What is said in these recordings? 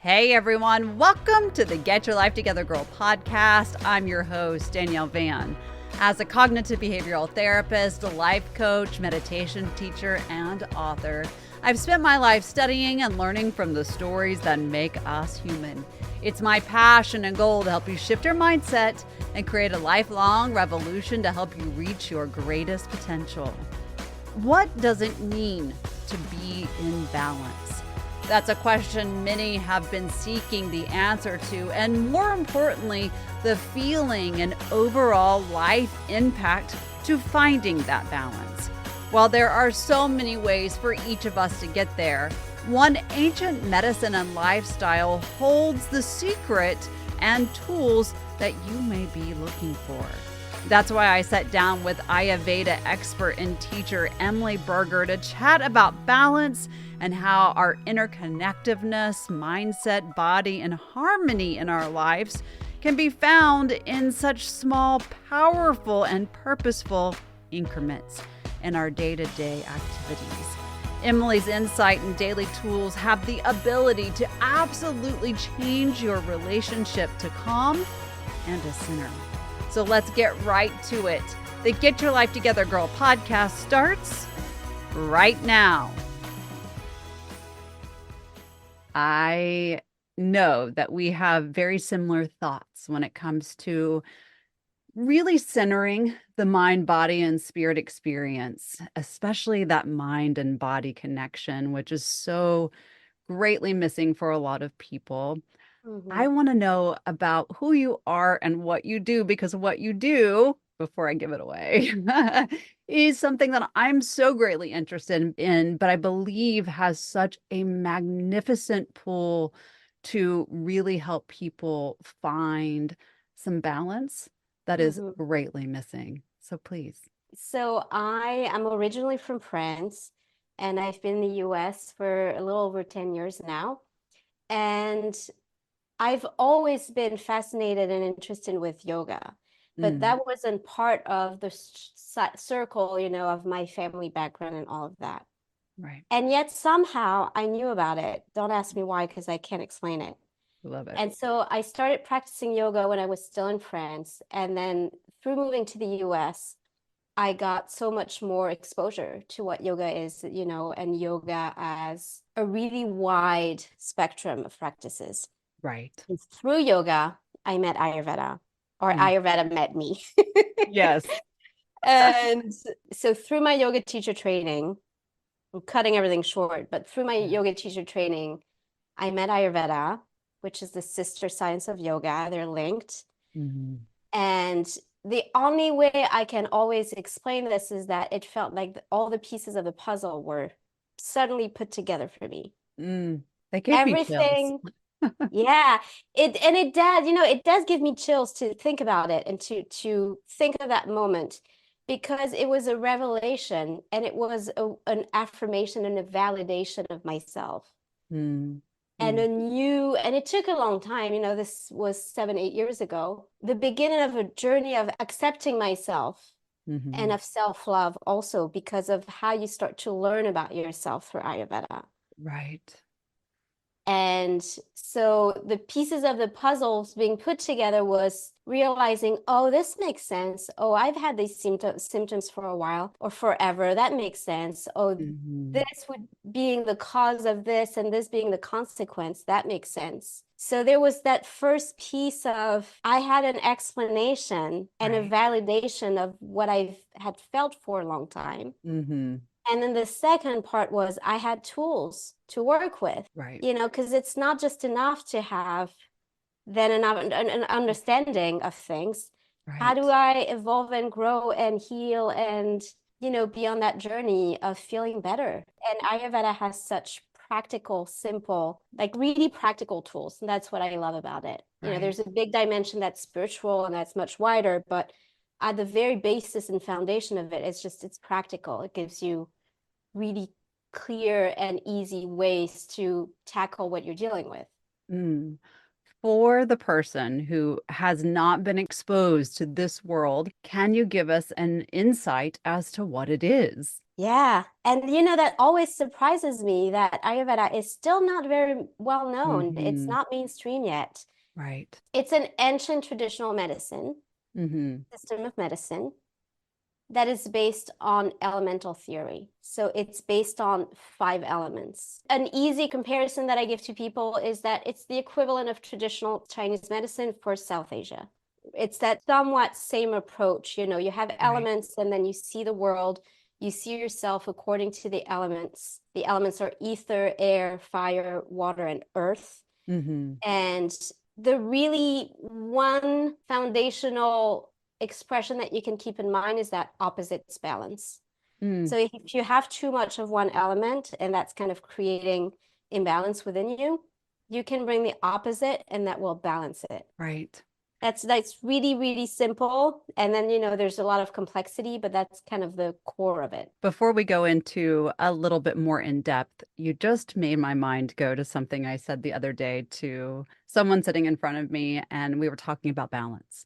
Hey everyone, welcome to the Get Your Life Together Girl podcast. I'm your host, Danielle Van. As a cognitive behavioral therapist, a life coach, meditation teacher, and author, I've spent my life studying and learning from the stories that make us human. It's my passion and goal to help you shift your mindset and create a lifelong revolution to help you reach your greatest potential. What does it mean to be in balance? That's a question many have been seeking the answer to, and more importantly, the feeling and overall life impact to finding that balance. While there are so many ways for each of us to get there, one ancient medicine and lifestyle holds the secret and tools that you may be looking for. That's why I sat down with Ayurveda expert and teacher Emilie Berger to chat about balance and how our interconnectedness, mindset, body, and harmony in our lives can be found in such small, powerful, and purposeful increments in our day-to-day activities. Emilie's insight and daily tools have the ability to absolutely change your relationship to calm and to center. So let's get right to it. The Get Your Life Together Girl podcast starts right now. I know that we have very similar thoughts when it comes to really centering the mind, body, and spirit experience, especially that mind and body connection, which is so greatly missing for a lot of people. I want to know about who you are and what you do, because what you do, before I give it away, is something that I'm so greatly interested in, but I believe has such a magnificent pull to really help people find some balance that is greatly missing. So please. So I am originally from France, and I've been in the US for a little over 10 years now. And I've always been fascinated and interested with yoga, but that wasn't part of the circle, of my family background and all of that. Right. And yet somehow I knew about it. Don't ask me why, because I can't explain it. Love it. And so I started practicing yoga when I was still in France. And then through moving to the US, I got so much more exposure to what yoga is, and yoga as a really wide spectrum of practices. Right. And through yoga, I met Ayurveda, or Ayurveda met me. Yes. And so through my yoga teacher training, I'm cutting everything short, but through my yoga teacher training, I met Ayurveda, which is the sister science of yoga. They're linked. And the only way I can always explain this is that it felt like all the pieces of the puzzle were suddenly put together for me. They gave Everything. me chills. Yeah, it does give me chills to think about it and to think of that moment, because it was a revelation and it was an affirmation and a validation of myself. And and it took a long time, this was 7-8 years ago, the beginning of a journey of accepting myself and of self-love also, because of how you start to learn about yourself through Ayurveda. Right. And so the pieces of the puzzles being put together was realizing, oh, this makes sense. Oh, I've had these symptoms for a while or forever. That makes sense. Oh, this would being the cause of this and this being the consequence. That makes sense. So there was that first piece of, I had an explanation and a validation of what I had felt for a long time. And then the second part was I had tools to work with, because it's not just enough to have then an understanding of things. How do I evolve and grow and heal and, be on that journey of feeling better? And Ayurveda has such practical, simple, like really practical tools. And that's what I love about it. There's a big dimension that's spiritual and that's much wider, but at the very basis and foundation of it, it's practical. It gives you really clear and easy ways to tackle what you're dealing with. for the person who has not been exposed to this world, can you give us an insight as to what it is? Yeah. And that always surprises me that Ayurveda is still not very well known. It's Hmm. not mainstream yet. Right. It's an ancient traditional medicine, Hmm. system of medicine that is based on elemental theory. So it's based on 5 elements. An easy comparison that I give to people is that it's the equivalent of traditional Chinese medicine for South Asia. It's that somewhat same approach. You have Right. elements and then you see the world, you see yourself according to the elements. The elements are ether, air, fire, water, and earth. Hmm. And the really one foundational expression that you can keep in mind is that opposites balance. Mm. So if you have too much of one element and that's kind of creating imbalance within you, you can bring the opposite and that will balance it. Right. That's really, really simple. And then, there's a lot of complexity, but that's kind of the core of it. Before we go into a little bit more in depth, you just made my mind go to something I said the other day to someone sitting in front of me, and we were talking about balance.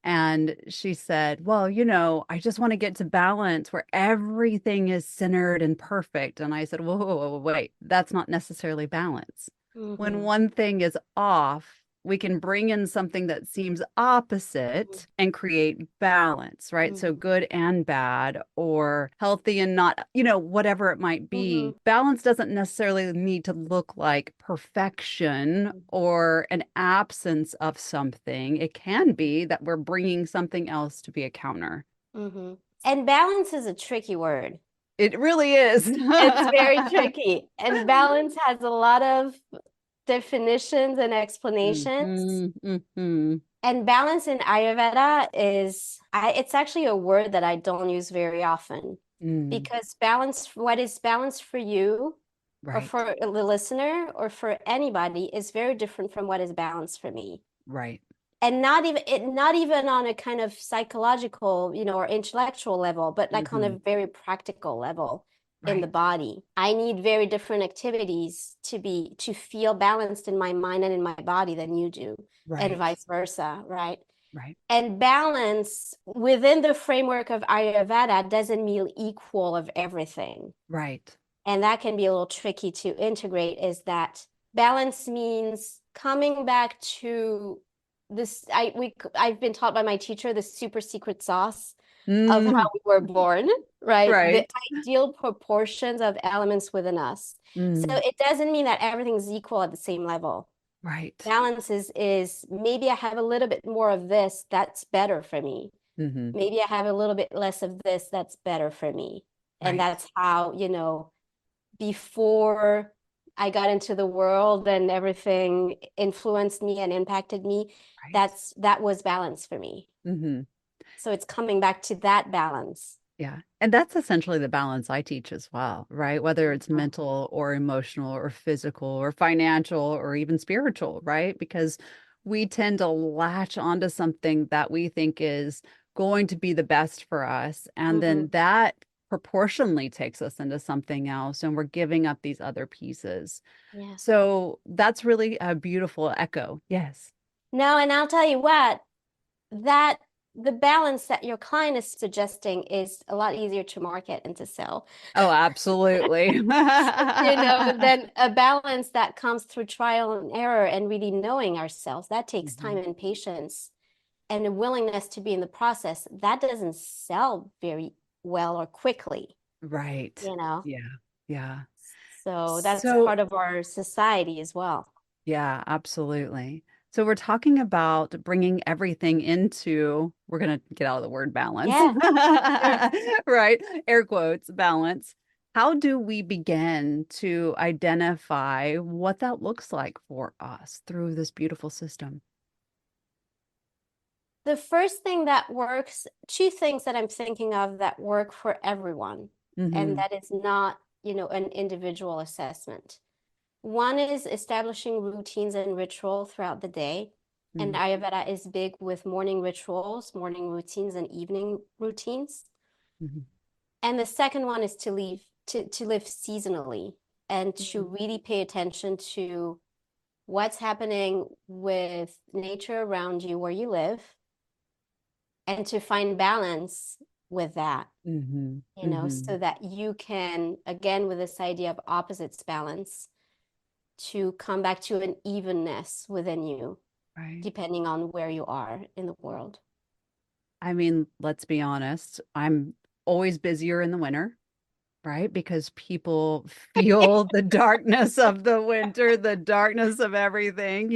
And she said, well, I just want to get to balance where everything is centered and perfect. And I said, whoa, wait, that's not necessarily balance. When Mm-hmm. one thing is off, we can bring in something that seems opposite and create balance, right? So Mm-hmm. good and bad, or healthy and not, whatever it might Mm-hmm. be. Balance doesn't necessarily need to look like perfection or an absence of something. It can be that we're bringing something else to be a counter. Mm-hmm. And balance is a tricky word. It really is. It's very tricky. And balance has a lot of definitions and explanations. Hmm. Hmm. And balance in Ayurveda it's actually a word that I don't use very often Mm. because what is balance for you or Right. for the listener or for anybody is very different from what is balance for me. Right. And not even on a kind of psychological, or intellectual level, but like on a Hmm. very practical level in the Right. body. I need very different activities to feel balanced in my mind and in my body than you do, and Right. vice versa, right? Right. And balance within the framework of Ayurveda doesn't mean equal of everything. Right. And that can be a little tricky to integrate, is that balance means coming back to this. I've been taught by my teacher the super secret sauce of how Mm. we were born, right? The Right. ideal proportions of elements within us. So Mm. it doesn't mean that everything's equal at the same level. Right. Balance is maybe I have a little bit more of this, that's better for me. Hmm. Maybe I have a little bit less of this, that's better for me. And Right. that's how, before I got into the world and everything influenced me and impacted me, Right. that was balance for me. Hmm. So it's coming back to that balance. Yeah. And that's essentially the balance I teach as well, right? Whether it's Uh, mental or emotional or physical or financial or even spiritual, right? Because we tend to latch onto something that we think is going to be the best for us. And then mhm. that proportionally takes us into something else, and we're giving up these other pieces. Yeah. So that's really a beautiful echo. Yes. No, and I'll tell you what, that the balance that your client is suggesting is a lot easier to market and to sell. Oh, absolutely. Than a balance that comes through trial and error and really knowing ourselves. That takes time Mhm. and patience and a willingness to be in the process. That doesn't sell very well or quickly, Right. you know? Yeah. Yeah. So that's So, part of our society as well. yeah, absolutely. So we're talking about bringing everything into, we're going to get out of the word balance, Yeah, sure. right? Air quotes, balance. How do we begin to identify what that looks like for us through this beautiful system? The first thing that works, two things that I'm thinking of that work for everyone, and Hmm. that is not, an individual assessment. One is establishing routines and ritual throughout the day. And Hmm. Ayurveda is big with morning rituals, morning routines, and evening routines. Hmm. And the second one is to live seasonally and to Hmm. really pay attention to what's happening with nature around you where you live, and to find balance with that, Mm-hmm. so Mm-hmm. that you can, again, with this idea of opposites balance, to come back to an evenness within you, Right. depending on where you are in the world. I mean, let's be honest. I'm always busier in the winter, right? Because people feel the darkness of the winter, the darkness of everything,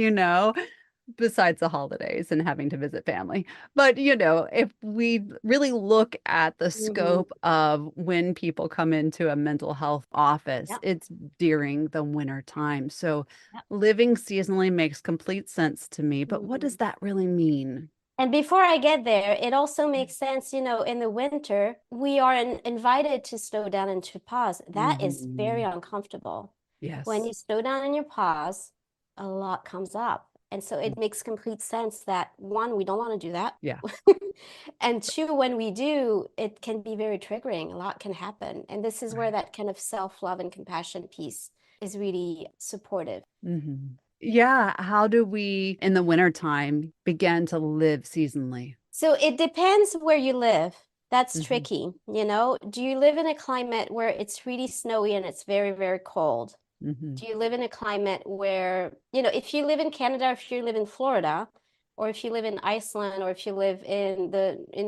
besides the holidays and having to visit family. But, if we really look at the Mm-hmm. scope of when people come into a mental health office, Yep. it's during the winter time. So Yep. living seasonally makes complete sense to me. But what Mm-hmm. does that really mean? And before I get there, it also makes sense, in the winter, we are invited to slow down and to pause. That is very Hmm. uncomfortable. When Yes. you slow down and you pause, a lot comes up. And so it makes complete sense that one, we don't want to do that. Yeah. And two, when we do, it can be very triggering. A lot can happen. And this is where Right. that kind of self-love and compassion piece is really supportive. Hmm. Yeah. How do we, in the wintertime, begin to live seasonally? So it depends where you live. That's Hmm. tricky, you know? Do you live in a climate where it's really snowy and it's very, very cold? Hmm. Do you live in a climate where, if you live in Canada, if you live in Florida, or if you live in Iceland, or if you live in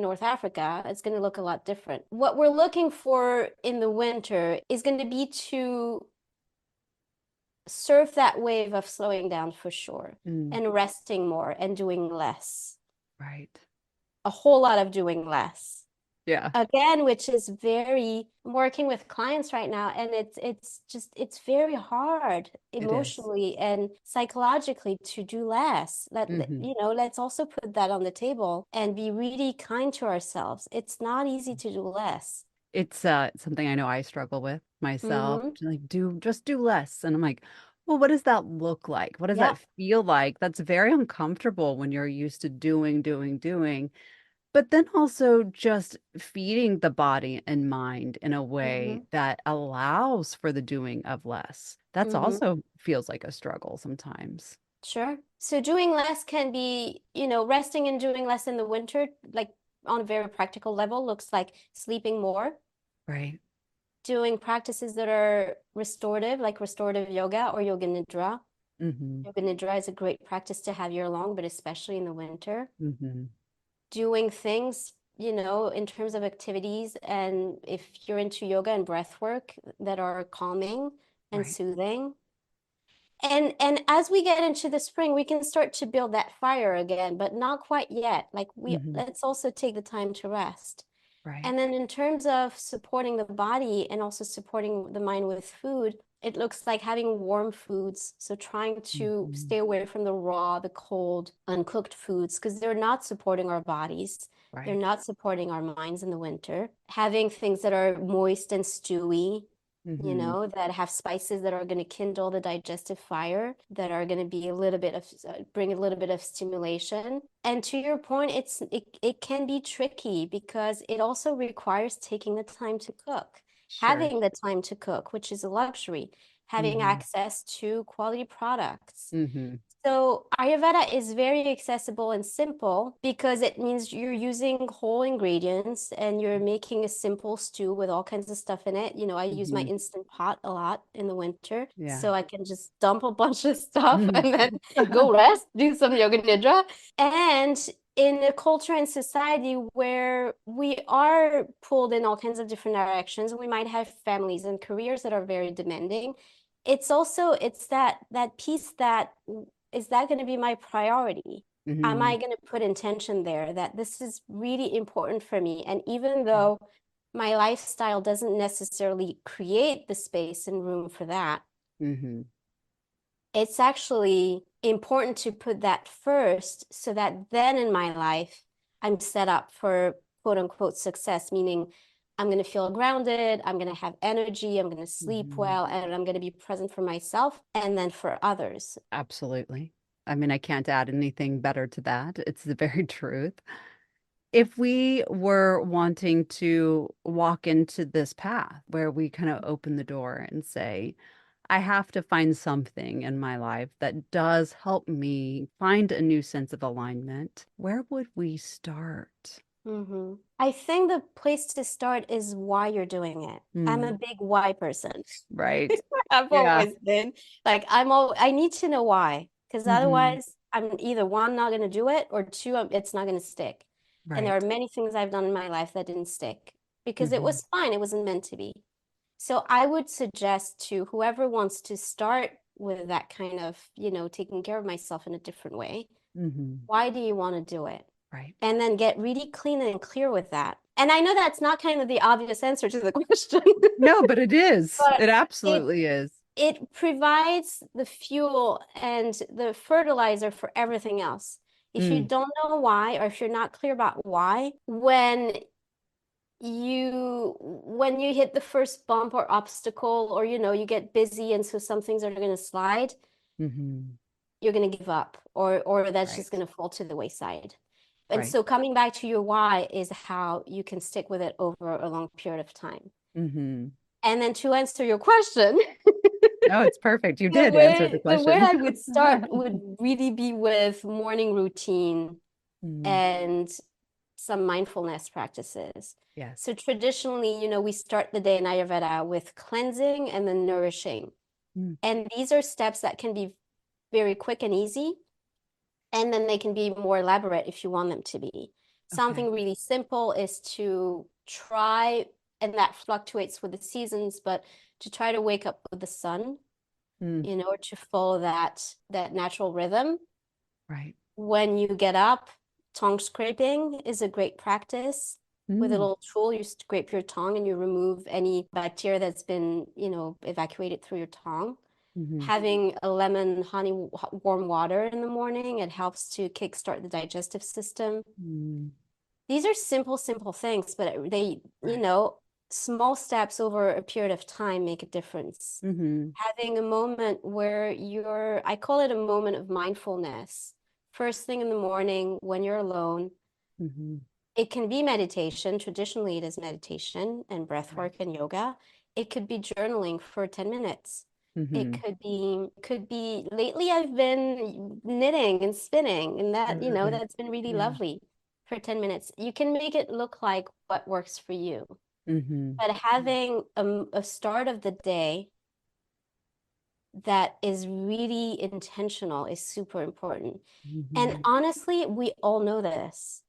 North Africa, it's going to look a lot different. What we're looking for in the winter is going to be to surf that wave of slowing down for sure, Mm. and resting more and doing less. Right. A whole lot of doing less. Yeah, Again, which is I'm working with clients right now, and it's very hard it is. emotionally and psychologically to do less. Hmm. Let's also put that on the table and be really kind to ourselves. It's not easy to do less. It's something I know I struggle with myself. Mm-hmm. To, like just do less. And I'm like, well, what does that look like? What does that Yep. feel like? That's very uncomfortable when you're used to doing, doing, doing. But then also just feeding the body and mind in a way Mm-hmm. that allows for the doing of less. That's Mm-hmm. also feels like a struggle sometimes. Sure. So doing less can be, resting and doing less in the winter, like on a very practical level, looks like sleeping more, Right. doing practices that are restorative, like restorative yoga or yoga nidra. Mm-hmm. Yoga nidra is a great practice to have year long, but especially in the winter. Mm-hmm. Doing things, in terms of activities, and if you're into yoga and breath work, that are calming and Right. soothing. And as we get into the spring, we can start to build that fire again, but not quite yet. Like Mm-hmm. let's also take the time to rest. Right. And then in terms of supporting the body and also supporting the mind with food, it looks like having warm foods. So trying to Mm-hmm. stay away from the raw, the cold, uncooked foods, because they're not supporting our bodies. They're Right. not supporting our minds in the winter. Having things that are moist and stewy, Mm-hmm. that have spices that are going to kindle the digestive fire, that are going to be a little bit of bring a little bit of stimulation. And to your point, it can be tricky because it also requires taking the time to cook, Sure. having the time to cook, which is a luxury, having Mm-hmm. access to quality products. Mm-hmm. So Ayurveda is very accessible and simple because it means you're using whole ingredients and you're making a simple stew with all kinds of stuff in it. I use my Mm-hmm. Instant Pot a lot in the winter, Yeah. so I can just dump a bunch of stuff Mhm. and then go rest, do some yoga nidra. And in a culture and society where we are pulled in all kinds of different directions, we might have families and careers that are very demanding. It's that piece that is that going to be my priority? Am Mhm. I going to put intention there that this is really important for me? And even Right. though my lifestyle doesn't necessarily create the space and room for that, Mhm. it's actually important to put that first so that then in my life, I'm set up for quote unquote success, meaning I'm going to feel grounded, I'm going to have energy, I'm going to sleep Mhm. well, and I'm going to be present for myself and then for others. Absolutely. I mean, I can't add anything better to that. It's the very truth. If we were wanting to walk into this path where we kind of open the door and say, I have to find something in my life that does help me find a new sense of alignment. Where would we start? I think the place to start is why you're doing it. I'm a Mm, big why person. right. I've Yeah. always been like I need to know why, because Hmm. otherwise I'm either one, not going to do it, or two, it's not going to stick. And there are Right. many things I've done in my life that didn't stick because it Hmm. was fine, it wasn't meant to be. So I would suggest to whoever wants to start with that kind of, taking care of myself in a different way, Hmm. why do you want to do it? Right. And then get really clean and clear with that. And I know that's not kind of the obvious answer to the question, No, but it is. but It it absolutely is. it provides the fuel and the fertilizer for everything else. If you Mm, don't know why, or if you're not clear about why, when you hit the first bump or obstacle, or you get busy and so some things are going to slide, hmm. you're going to give up, or that's just Right. going to fall to the wayside. And Right. so coming back to your why is how you can stick with it over a long period of time. Hmm. And then to answer your question, No, it's perfect. You the did answer the way the way question. I would start would really be with morning routine Mm, and some mindfulness practices. yes. So traditionally, we start the day in Ayurveda with cleansing and then nourishing. Mm, And these are steps that can be very quick and easy, and then they can be more elaborate if you want them to be. okay. Something really simple is to try, and that fluctuates with the seasons, but to try to wake up with the sun, Mm, or to follow that natural rhythm. right. When you get up, tongue scraping is a great practice. With a Mm, little tool, you scrape your tongue and you remove any bacteria that's been, evacuated through your tongue. hmm. Having a lemon honey warm water in the morning, it helps to kickstart the digestive system. Mm, These are simple things, but they, right. small steps over a period of time make a difference. Hmm. Having a moment where I call it a moment of mindfulness. First thing in the morning when you're alone, Hmm. it can be meditation. Traditionally, it is meditation and breath Right. work and yoga. It could be journaling for 10 minutes. It Hmm. could be lately I've been knitting and spinning, and I love it. that's been really Yeah. lovely for 10 minutes. You can make it look like what works for you. Hmm. But having a start of the day that is really intentional is super important. And Hmm. honestly, we all know this.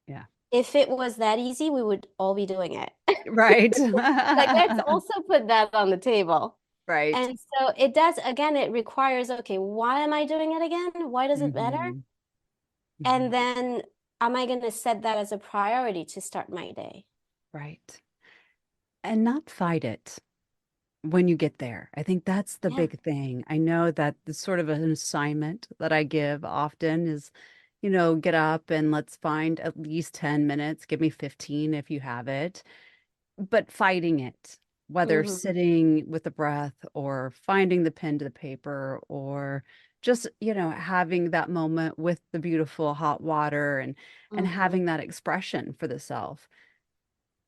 Yeah. If it was that easy, we would all be doing it. Right. Like, let's also put that on the table. Right. And so it does, again, it requires, okay, why am I doing it again? Why does it matter? Hmm. Hmm. And then am I going to set that as a priority to start my day? Right. And not fight it when you get there. I think that's the Yeah. big thing. I know that the sort of an assignment that I give often is, get up and let's find at least 10 minutes. Give me 15 if you have it. But fighting it, whether Mm-hmm. sitting with the breath or finding the pen to the paper or just, having that moment with the beautiful hot water and Mm-hmm. having that expression for the self.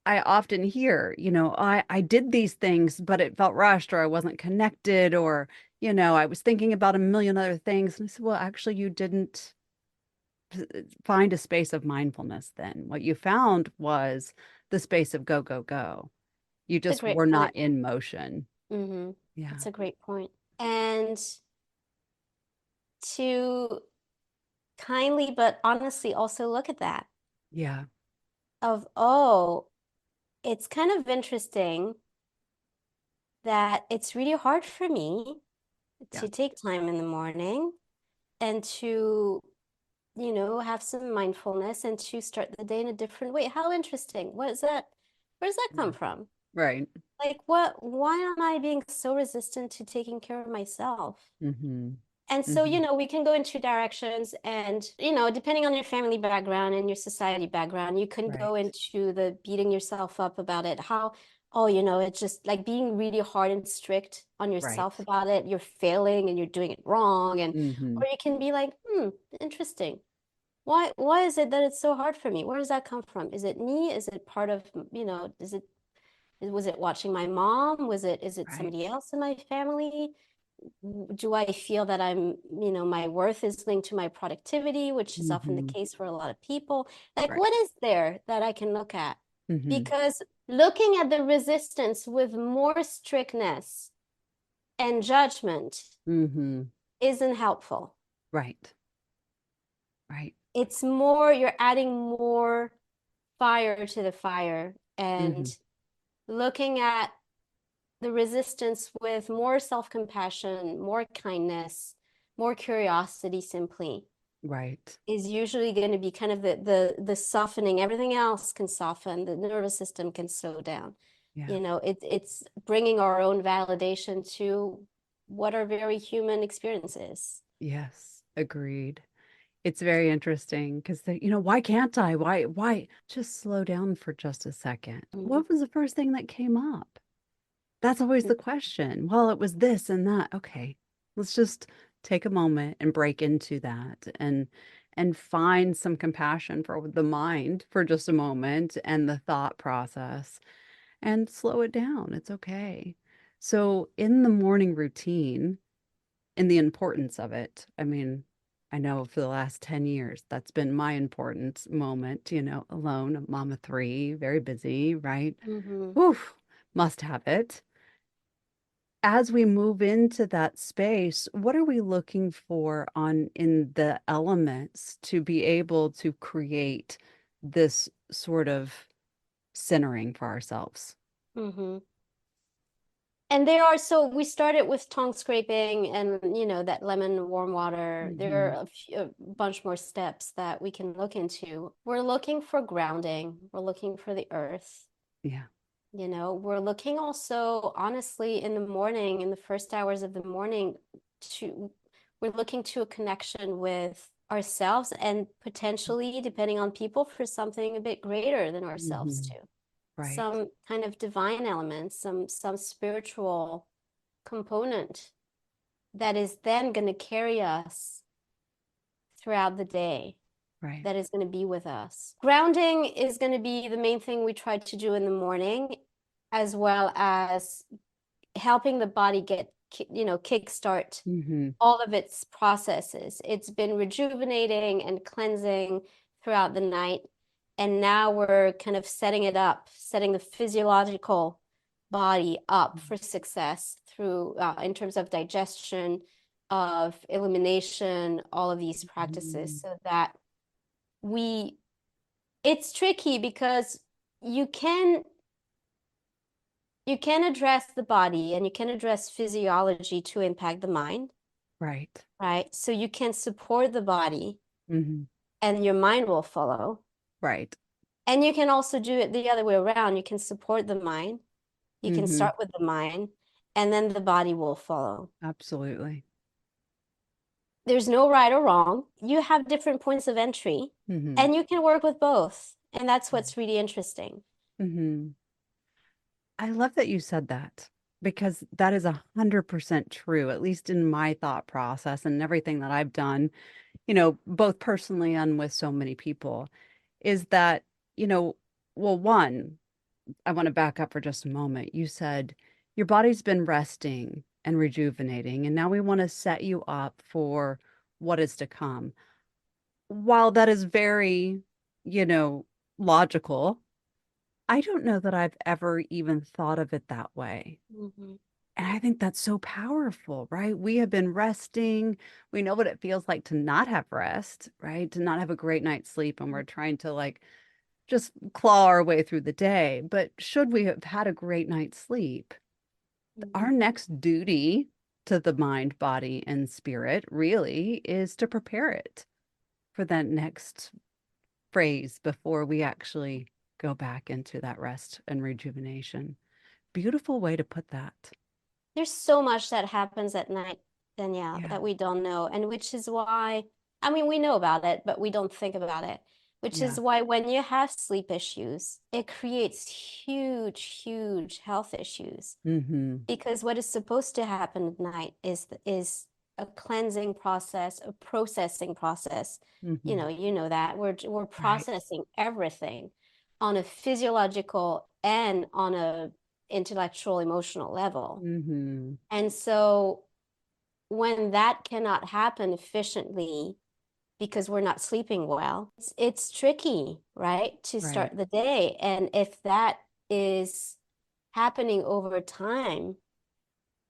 I often hear, I did these things, but it felt rushed or I wasn't connected or, I was thinking about a million other things. And I said, well, actually, you didn't find a space of mindfulness then. What you found was the space of go, go, go. You It's a just great were point. not in motion. Mm-hmm. Yeah. It's a great point. And to kindly but honestly also look at that Yeah. of, oh, it's kind of interesting that it's really hard for me Yeah. to take time in the morning and to, have some mindfulness and to start the day in a different way. How interesting. What is that? Where does that Yeah. come from? Right. Like, why am I being so resistant to taking care of myself? Mm-hmm. And so, Mm-hmm. we can go in two directions and, depending on your family background and your society background, you can go Right. into the beating yourself up about it. How, oh, it's just like being really hard and strict on Right. yourself about it. You're failing and you're doing it wrong. Mm-hmm. Or you can be like, interesting. Why is it that it's so hard for me? Where does that come from? Is it me? Is it part of, is it Was it watching my mom? Is it Right. somebody else in my family? Do I feel that my worth is linked to my productivity, which is often the Mm-hmm. case for a lot of people? Like, Right. what is there that I can look at? Mm-hmm. Because looking at the resistance with more strictness and judgment Mm-hmm. isn't helpful. Right. Right. It's more, you're adding more fire to the fire Mm-hmm. and looking at the resistance with more self-compassion, more kindness, more curiosity simply Right. is usually going to be kind of the softening. Everything else can soften, the nervous system can slow down. Yeah. It's bringing our own validation to what our very human experience is. Yes. Agreed. It's very interesting because why can't I? Why? Just slow down for just a second. Mhm. What was the first thing that came up? That's always the question. Well, it was this and that. Okay, let's just take a moment and break into that and find some compassion for the mind for just a moment and the thought process and slow it down. It's okay. So in the morning routine, in the importance of it, I mean, I know for the last 10 years, that's been my important moment, alone, a mom of three, very busy, right? Mhm. Whew, must have it. As we move into that space, what are we looking for on in the elements to be able to create this sort of centering for ourselves? Mhm. And there are, so we started with tongue scraping and, that lemon warm water. There Hmm. are a bunch more steps that we can look into. We're looking for grounding. We're looking for the earth. Yeah. We're looking also, honestly, in the morning, in the first hours of the morning, to we're looking to a connection with ourselves and potentially, depending on people, for something a bit greater than ourselves Hmm. too. Right. Some kind of divine element, some spiritual component that is then going to carry us throughout the day, Right. that is going to be with us. Grounding is going to be the main thing we try to do in the morning, as well as helping the body get, kickstart Hmm. all of its processes. It's been rejuvenating and cleansing throughout the night. And now we're kind of setting it up, setting the physiological body up for success through, in terms of digestion, of elimination, all of these practices, so that we, it's tricky because you can you can address the body and you can address physiology to impact the mind, Right. right? So you can support the body Hmm. and your mind will follow. Right. And you can also do it the other way around. You can support the mind. You can Hmm. start with the mind, and then the body will follow. Absolutely. There's no right or wrong. You have different points of entry, Hmm. and you can work with both. And that's what's really interesting. Hmm. I love that you said that because that is 100% true, at least in my thought process and everything that I've done, both personally and with so many people, is that, you know, well, one, I want to back up for just a moment. You said your body's been resting and rejuvenating, and now we want to set you up for what is to come. While that is very, you know, logical, I don't know that I've ever even thought of it that way. Mhm. And I think that's so powerful, right? We have been resting. We know what it feels like to not have rest, right? To not have a great night's sleep. And we're trying to like just claw our way through the day. But should we have had a great night's sleep, Mhm. our next duty to the mind, body, and spirit really is to prepare it for that next phrase before we actually go back into that rest and rejuvenation. Beautiful way to put that. There's so much that happens at night, Danielle, Yeah. that we don't know, and which is why, I mean, we know about it, but we don't think about it, which Yeah. is why when you have sleep issues, it creates huge, huge health issues. Mm-hmm. Because what is supposed to happen at night is a cleansing process, a processing process. Mm-hmm. You know that we're Right. processing everything on a physiological and on a intellectual, emotional level. Mm-hmm. And so when that cannot happen efficiently because we're not sleeping well, it's tricky, right, to Right. start the day. And if that is happening over time,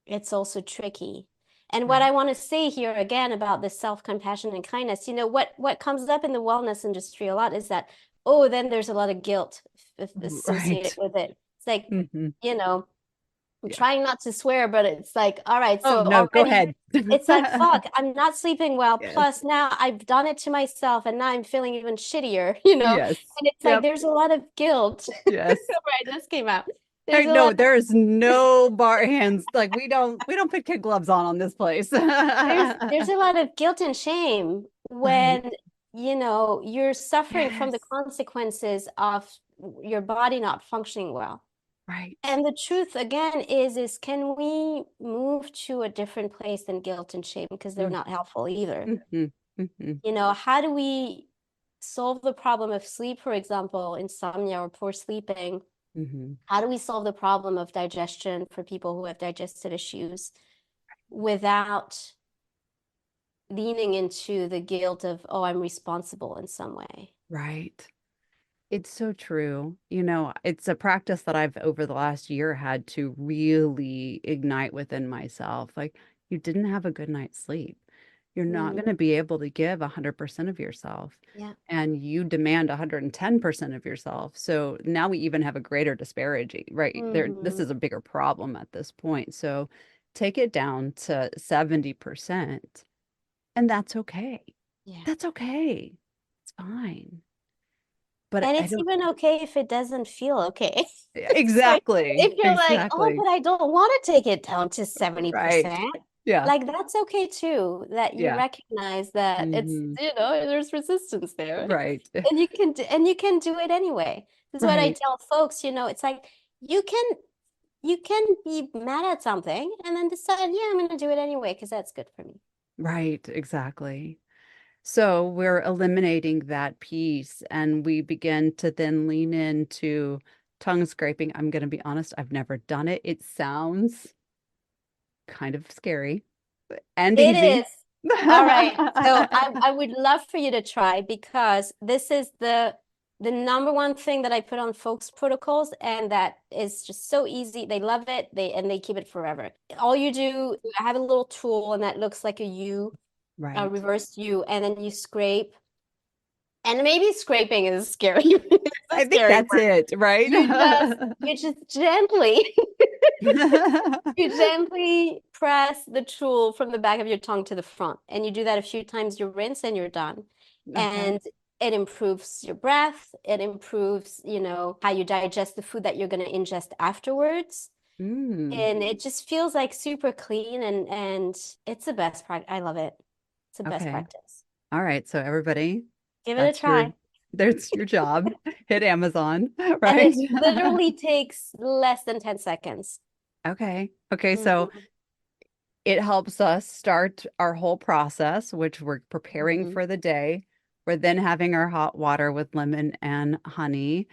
it's also tricky. And what Right. I want to say here again about this self-compassion and kindness, what comes up in the wellness industry a lot is that, oh, then there's a lot of guilt associated Right. with it. It's like, Mm-hmm. you know, I'm Yeah. trying not to swear, but it's like, all right, Oh, so no, go already ahead. it's like, fuck, I'm not sleeping well. Yes. Plus now I've done it to myself and now I'm feeling even shittier, you know? Yes. And it's like, Yep. there's a lot of guilt. Yes. Right, this came out. I There's a know lot there is no bar hands. Like we don't put kid gloves on this place. there's a lot of guilt and shame Right. when you're suffering from the Yes. consequences of your body not functioning well. Right. And the truth again is can we move to a different place than guilt and shame because they're not helpful either. Mm-hmm. Mm-hmm. How do we solve the problem of sleep, for example, insomnia or poor sleeping? Mm-hmm. How do we solve the problem of digestion for people who have digestive issues without leaning into the guilt of, oh, I'm responsible in some way? Right. It's so true. It's a practice that I've over the last year had to really ignite within myself. Like, you didn't have a good night's sleep. You're not Mm, going to be able to give 100% of yourself. yeah. And you demand 110% of yourself. So now we even have a greater disparity, right? This Hmm. is a bigger problem at this point. So take it down to 70%, and that's okay. Yeah. That's okay. It's fine. But And I it's don't. even okay if it doesn't feel okay. It's like Exactly. if you're like, oh, Exactly. but I don't want to take it down to Right. 70%. Yeah. Like that's okay too, that you Yeah. recognize that it's, Hmm. there's resistance there. Right. And you can do it anyway. This is what I Right. tell folks, it's like you can you can be mad at something and then decide, yeah, I'm gonna do it anyway because that's good for me. Right. Exactly. So we're eliminating that piece and we begin to then lean into tongue scraping. I'm going to be honest, I've never done it. It sounds kind of scary and It easy. is. All right. So I would love for you to try because this is the number one thing that I put on folks' protocols, and that is just so easy. They love it. They keep it forever. All you do, I have a little tool, and that looks like a U, a Right. reversed U, and then you scrape. And maybe scraping is scary. It's a I think scary that's word. it, right? You just gently you gently press the tool from the back of your tongue to the front. And you do that a few times, you rinse and you're done. Okay. And it improves your breath. It improves, how you digest the food that you're going to ingest afterwards. Mm. And it just feels like super clean and it's the best practice. I love it. It's the best Okay. practice. All right. So everybody, Give it a that's your try. that's your job. Hit Amazon, And right? it literally takes less than 10 seconds. Okay. Okay. So Mhm, it helps us start our whole process, which we're preparing mhm, for the day. We're then having our hot water with lemon and honey,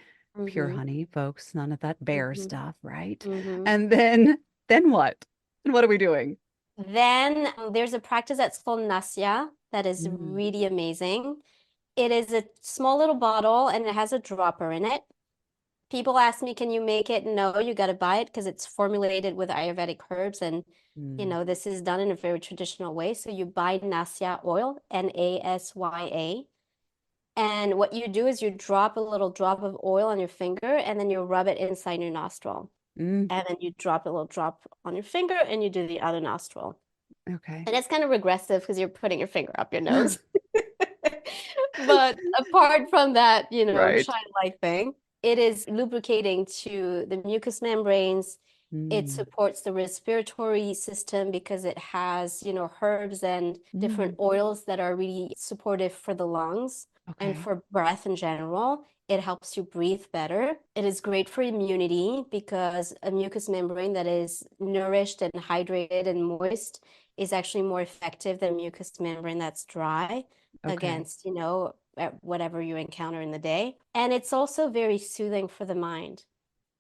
pure mhm, honey, folks, none of that bear mhm, stuff, right? mhm. And then what? And what are we doing? Then there's a practice that's called Nasya that is Mm, really amazing. It is a small little bottle and it has a dropper in it. People ask me, can you make it? No, you got to buy it because it's formulated with Ayurvedic herbs and mm, this is done in a very traditional way. So you buy Nasya oil, Nasya. And what you do is you drop a little drop of oil on your finger and then you rub it inside your nostril. mm, And then you drop a little drop on your finger and you do the other nostril. okay. And it's kind of regressive because you're putting your finger up your nose. But apart from that, Right. childlike thing, it is lubricating to the mucous membranes. It Mm, supports the respiratory system because it has, herbs and different mm, oils that are really supportive for the lungs and okay. for breath in general. It helps you breathe better. It is great for immunity because a mucous membrane that is nourished and hydrated and moist is actually more effective than mucous membrane that's dry Okay. against, whatever you encounter in the day. And it's also very soothing for the mind.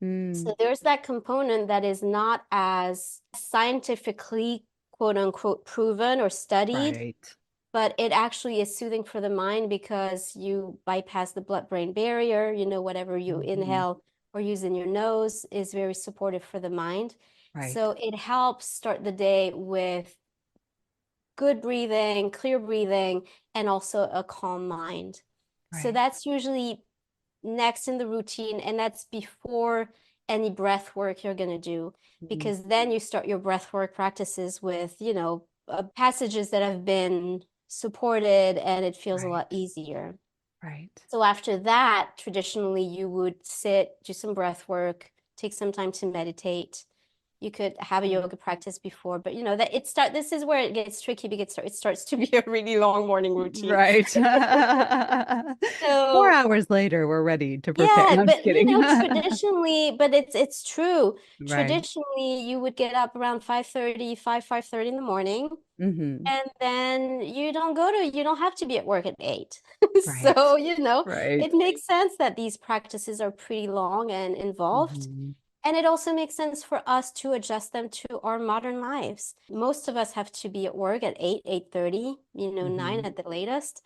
Mm. So there's that component that is not as scientifically, quote unquote, proven or studied, Right. but it actually is soothing for the mind because you bypass the blood-brain barrier. Whatever you Mhm. inhale or use in your nose is very supportive for the mind. Right. So it helps start the day with good breathing, clear breathing, and also a calm mind. So Right. that's usually next in the routine, and that's before any breath work you're going to do, Mhm. because then you start your breath work practices with, passages that have been supported, and it feels a lot Right. easier. Right. So after that, traditionally, you would sit, do some breath work, take some time to meditate. You could have a Mm. yoga practice before, but this is where it gets tricky because it starts to be a really long morning routine. Right. 4 So hours later, we're ready to prepare. yeah, No, I'm just but kidding. traditionally, but it's true. Right. Traditionally, you would get up around 5:30, 5:30 in the morning, Hmm. and then you don't have to be at work at 8. Right. So, Right. it makes sense that these practices are pretty long and involved. Hmm. And it also makes sense for us to adjust them to our modern lives. Most of us have to be at work at 8, 8:30, 9 Hmm. at the latest.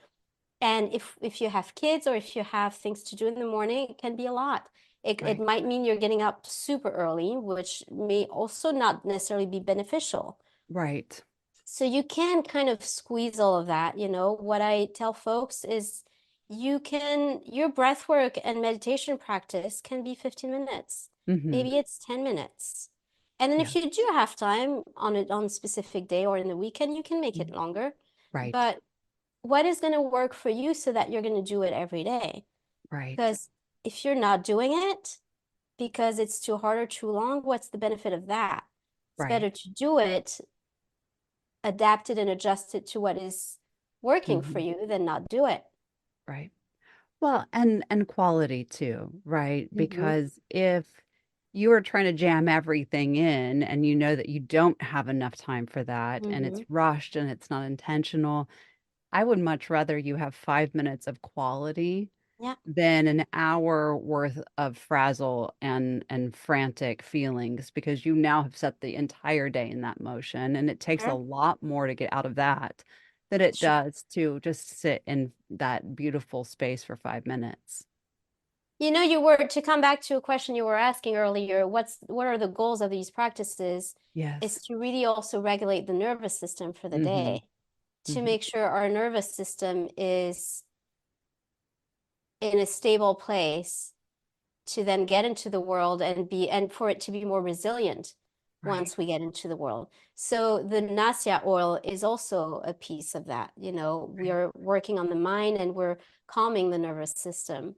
And if you have kids or if you have things to do in the morning, it can be a lot. It Right. might mean you're getting up super early, which may also not necessarily be beneficial. Right. So you can kind of squeeze all of that. What I tell folks is your breath work and meditation practice can be 15 minutes. Hmm. Maybe it's 10 minutes. And then Yeah. if you do have time on a specific day or in the weekend, you can make it Mhm. longer. Right. But what is going to work for you so that you're going to do it every day? Right. Because if you're not doing it because it's too hard or too long, what's the benefit of that? It's Right. better to do it, adapt it, and adjust it to what is working for Hmm. you than not do it. Right. Well, and quality too, right? Mm-hmm. Because if you are trying to jam everything in and you know that you don't have enough time for that and Mm-hmm. it's rushed and it's not intentional, I would much rather you have 5 minutes of quality Yeah, than an hour worth of frazzle and frantic feelings because you now have set the entire day in that motion and it takes a sure. lot more to get out of that than it Sure. does to just sit in that beautiful space for 5 minutes. You were to come back to a question you were asking earlier, what are the goals of these practices, is Yes. to really also regulate the nervous system for the Mm-hmm. day, to Mm-hmm. make sure our nervous system is in a stable place to then get into the world and for it to be more resilient Right. once we get into the world. So the nasya oil is also a piece of that. We Right. are working on the mind and we're calming the nervous system.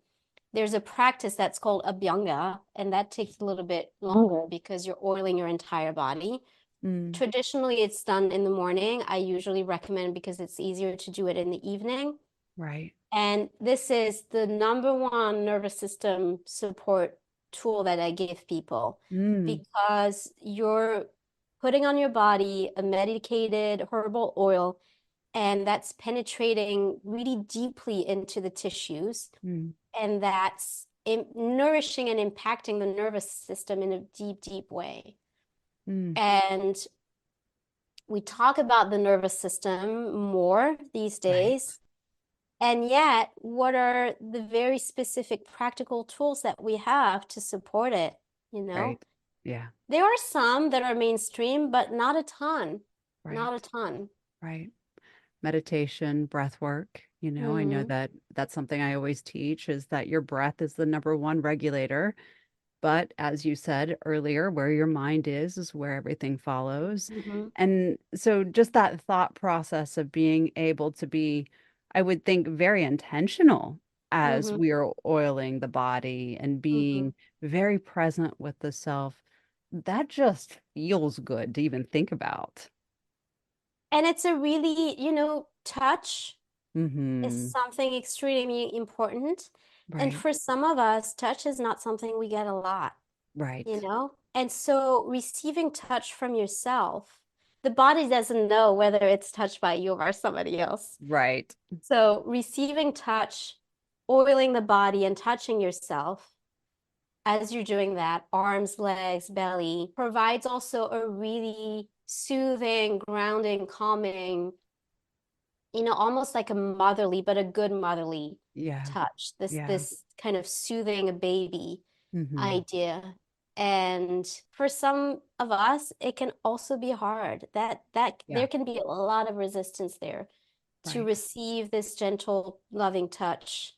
There's a practice that's called abhyanga, and that takes a little bit longer because you're oiling your entire body. Mm. Traditionally, it's done in the morning. I usually recommend because it's easier to do it in the evening. Right. And this is the number one nervous system support tool that I give people Mm. because you're putting on your body a medicated herbal oil, and that's penetrating really deeply into the tissues, Mm. and that's nourishing and impacting the nervous system in a deep, deep way. Mm. And we talk about the nervous system more these Right. days. And yet, what are the very specific practical tools that we have to support it? You know, Right. Yeah. there are some that are mainstream, but not a ton. Not a Right. ton. Right. Meditation, breath work. I know Mm-hmm. that that's something I always teach is that your breath is the number one regulator. But as you said earlier, where your mind is where everything follows. Mm-hmm. And so just that thought process of being able to be, I would think, very intentional as Mm-hmm. we are oiling the body and Mm-hmm. being very present with the self, that just feels good to even think about. And it's a really, touch is Mm-hmm. something extremely important. And Right. for some of us, touch is not something we get a lot, Right. And so receiving touch from yourself, the body doesn't know whether it's touched by you or somebody else. Right. So receiving touch, oiling the body and touching yourself as you're doing that, arms, legs, belly, provides also a really soothing, grounding, calming, almost like a motherly, but a good motherly Yeah. touch. This Yeah. this kind of soothing a baby Mm-hmm. idea. And for some of us, it can also be hard. That Yeah. there can be a lot of resistance there to Right. receive this gentle, loving touch.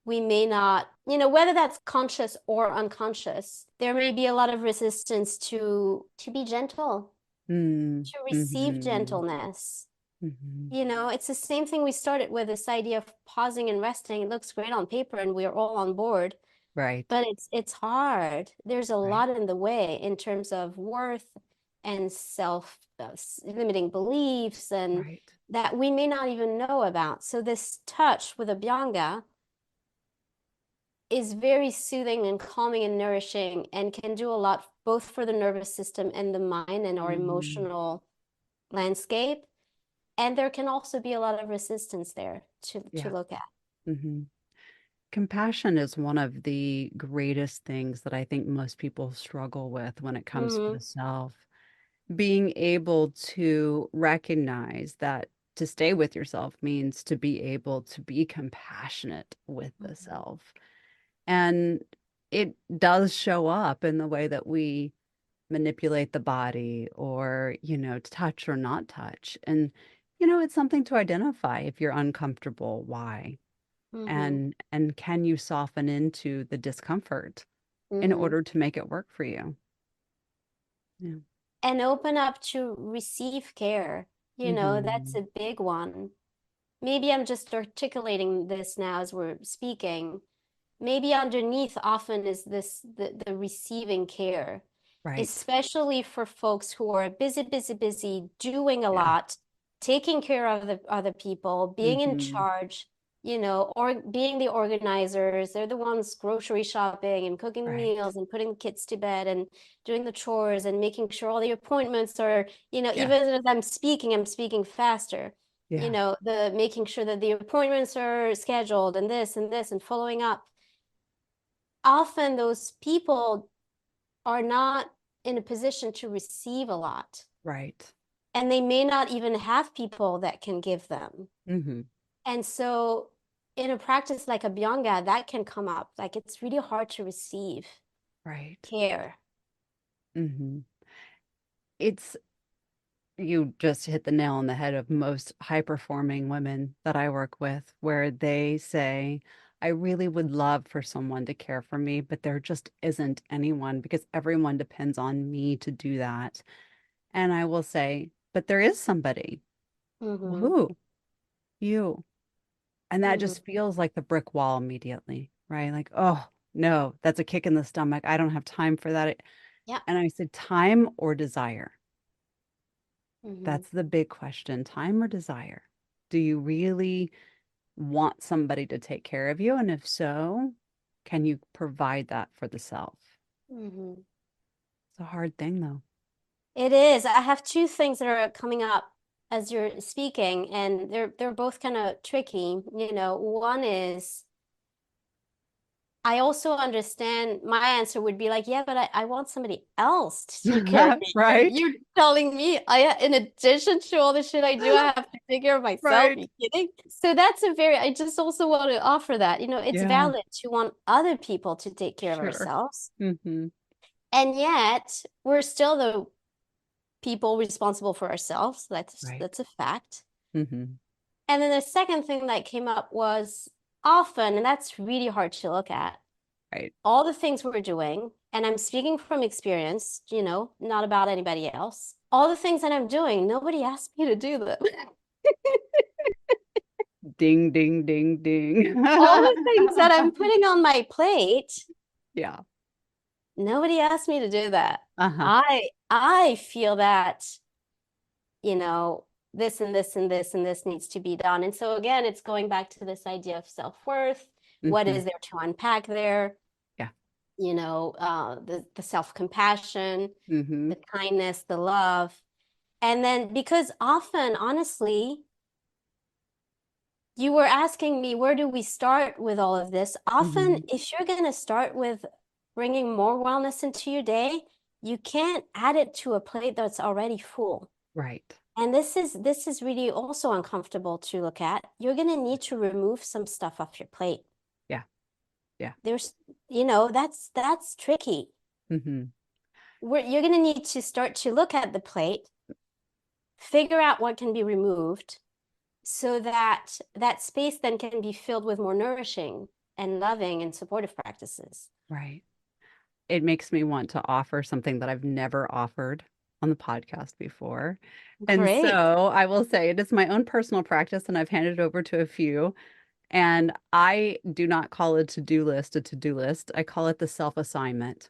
We may not, whether that's conscious or unconscious, there may be a lot of resistance to be gentle, Mm. to receive Mm-hmm. gentleness. Mm-hmm. It's the same thing we started with, this idea of pausing and resting. It looks great on paper and we're all on board, Right. but it's hard. There's a Right. lot in the way in terms of worth and self limiting beliefs and Right. that we may not even know about. So this touch with Abhyanga is very soothing and calming and nourishing and can do a lot both for the nervous system and the mind and our Mm-hmm. emotional landscape. And there can also be a lot of resistance there to Yeah. look at. Mm-hmm. Compassion is one of the greatest things that I think most people struggle with when it comes to Mm-hmm. the self. Being able to recognize that to stay with yourself means to be able to be compassionate with the Mm-hmm. self. And it does show up in the way that we manipulate the body or, touch or not touch. And, it's something to identify if you're uncomfortable, why? Mm-hmm. And can you soften into the discomfort in Mm-hmm. order to make it work for you? Yeah. And open up to receive care. That's Hmm. a big one. Maybe I'm just articulating this now as we're speaking. Maybe underneath often is the receiving care, Right. especially for folks who are busy, busy, busy, doing a Yeah. lot, taking care of the other people, being in Hmm. charge, or being the organizers. They're the ones grocery shopping and cooking the Right. meals and putting the kids to bed and doing the chores and making sure all the appointments are, Yes. even as I'm speaking faster. Yeah. The making sure that the appointments are scheduled and this and following up. Often those people are not in a position to receive a lot, Right. and they may not even have people that can give them. Hmm. And so in a practice like Abhyanga, that can come up. Like it's really hard to receive Right. care. Hmm. It's You just hit the nail on the head of most high performing women that I work with, where they say, I really would love for someone to care for me, but there just isn't anyone because everyone depends on me to do that. And I will say, but there is somebody. Well, Mm-hmm. who? You. And that Mm-hmm. just feels like the brick wall immediately, right? Like, oh, no, that's a kick in the stomach. I don't have time for that. Yeah. And I said, time or desire? Mm-hmm. That's the big question, time or desire? Do you really want somebody to take care of you? And if so, can you provide that for the self? Mm-hmm. It's a hard thing, though. It is. I have two things that are coming up as you're speaking, and they're both kind of tricky. One is I also understand my answer would be like, yeah, but I want somebody else to take care of me. You're, Right? you're telling me in addition to all the shit I do, I have to take care of myself. Are Right. you kidding? So I just also want to offer that, it's Yeah, valid to want other people to take care of sure. ourselves. Hmm. And yet we're still the people responsible for ourselves. Right. That's a fact. Hmm. And then the second thing that came up was often, and that's really hard to look at, Right. all the things we're doing, and I'm speaking from experience, not about anybody else. All the things that I'm doing, nobody asked me to do them. Ding, ding, ding, ding. All the things that I'm putting on my plate, Yeah. nobody asked me to do that. Uh-huh. I feel that, you know, this and this and this and this needs to be done. And so again, it's going back to this idea of self-worth. What Hmm. is there to unpack there? Yeah. The self-compassion, Hmm. the kindness, the love. And then because often, honestly, you were asking me, where do we start with all of this? Often, Hmm. if you're going to start with bringing more wellness into your day, you can't add it to a plate that's already full. Right. And this is really also uncomfortable to look at. You're going to need to remove some stuff off your plate. Yeah. Yeah. There's, that's tricky. Mm-hmm. You're going to need to start to look at the plate, figure out what can be removed so that that space then can be filled with more nourishing and loving and supportive practices. Right. It makes me want to offer something that I've never offered on the podcast before. And Great. so I will say it is my own personal practice, and I've handed it over to a few. And I do not call a to-do list a to-do list. I call it the self-assignment.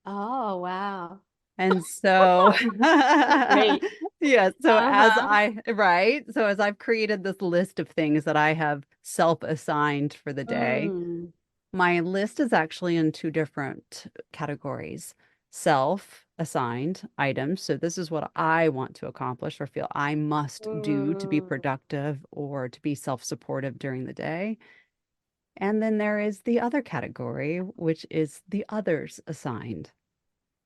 Oh, wow. And so, Great. yeah, so Uh-huh. right. So as I've created this list of things that I have self-assigned for the day, Mm. my list is actually in two different categories. Self-assigned items. So this is what I want to accomplish or feel I must do to be Mm. productive or to be self-supportive during the day. And then there is the other category, which is the others assigned,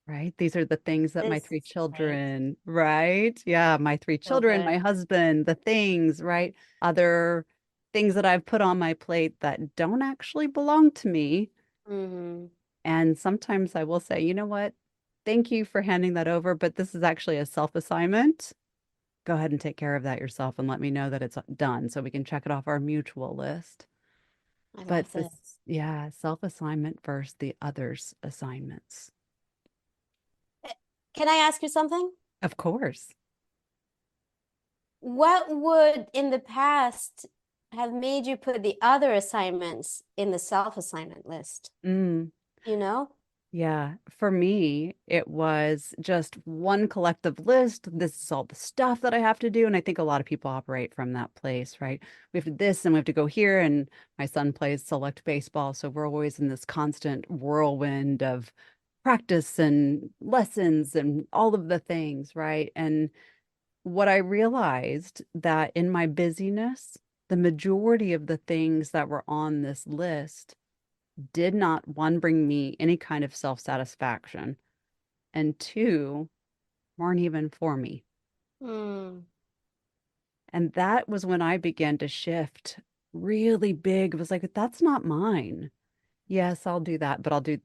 right? These are the things that my This three is great. children, right? Yeah, my three So children, good. my husband, the things, right? Other things that I've put on my plate that don't actually belong to me. Mm-hmm. And sometimes I will say, you know what? Thank you for handing that over, but this is actually a self-assignment. Go ahead and take care of that yourself and let me know that it's done so we can check it off our mutual list. I But love this, this. yeah, self-assignment versus the others' assignments. Eh, Can I ask you something? Of course. What would in the past have made you put the other assignments in the self-assignment list? Mm. You know? Yeah, for me, it was just one collective list. This is all the stuff that I have to do. And I think a lot of people operate from that place, right? We have to this and we have to go here. And my son plays select baseball. So we're always in this constant whirlwind of practice and lessons and all of the things, right? And what I realized that in my busyness, the majority of the things that were on this list did not, one, bring me any kind of self-satisfaction, and two, weren't even for me. Mm. And that was when I began to shift really big. It was like, that's not mine. Yes, I'll do that, but I'll do,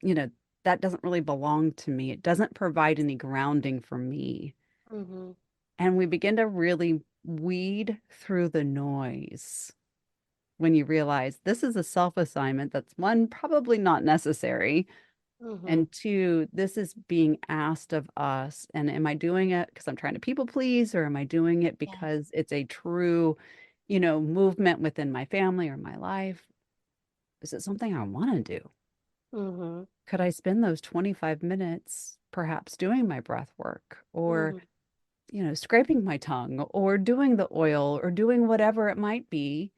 that doesn't really belong to me. It doesn't provide any grounding for me. Mm-hmm. And we begin to really weed through the noise when you realize this is a self-assignment that's one, probably not necessary. Mm-hmm. And two, this is being asked of us. And am I doing it because I'm trying to people please, or am I doing it Yeah. because it's a true, movement within my family or my life? Is it something I want to do? Mm-hmm. Could I spend those 25 minutes perhaps doing my breath work or, Mm-hmm. scraping my tongue or doing the oil or doing whatever it might be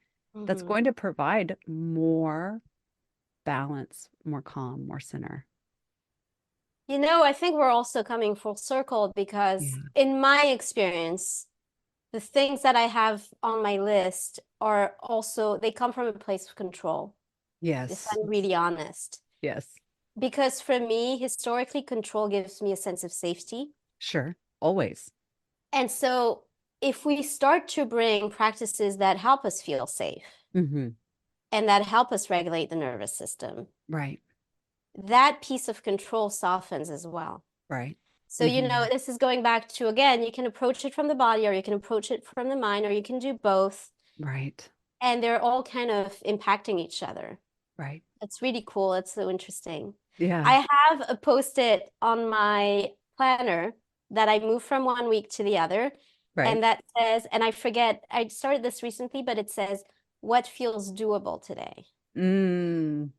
that's Mm-hmm. going to provide more balance, more calm, more center? I think we're also coming full circle because Yeah. in my experience, the things that I have on my list are also, they come from a place of control, if Yes. I'm really honest. Yes. Because for me, historically, control gives me a sense of safety. Sure. Always. And so if we start to bring practices that help us feel safe Hmm. and that help us regulate the nervous system, Right. that piece of control softens as well. Right. So, Hmm. this is going back to, again, you can approach it from the body or you can approach it from the mind or you can do both. Right. And they're all kind of impacting each other. Right. It's really cool. It's so interesting. Yeah. I have a post-it on my planner that I move from one week to the other. Right. And that says, and I forget, I started this recently, but it says, what feels doable today? Mm.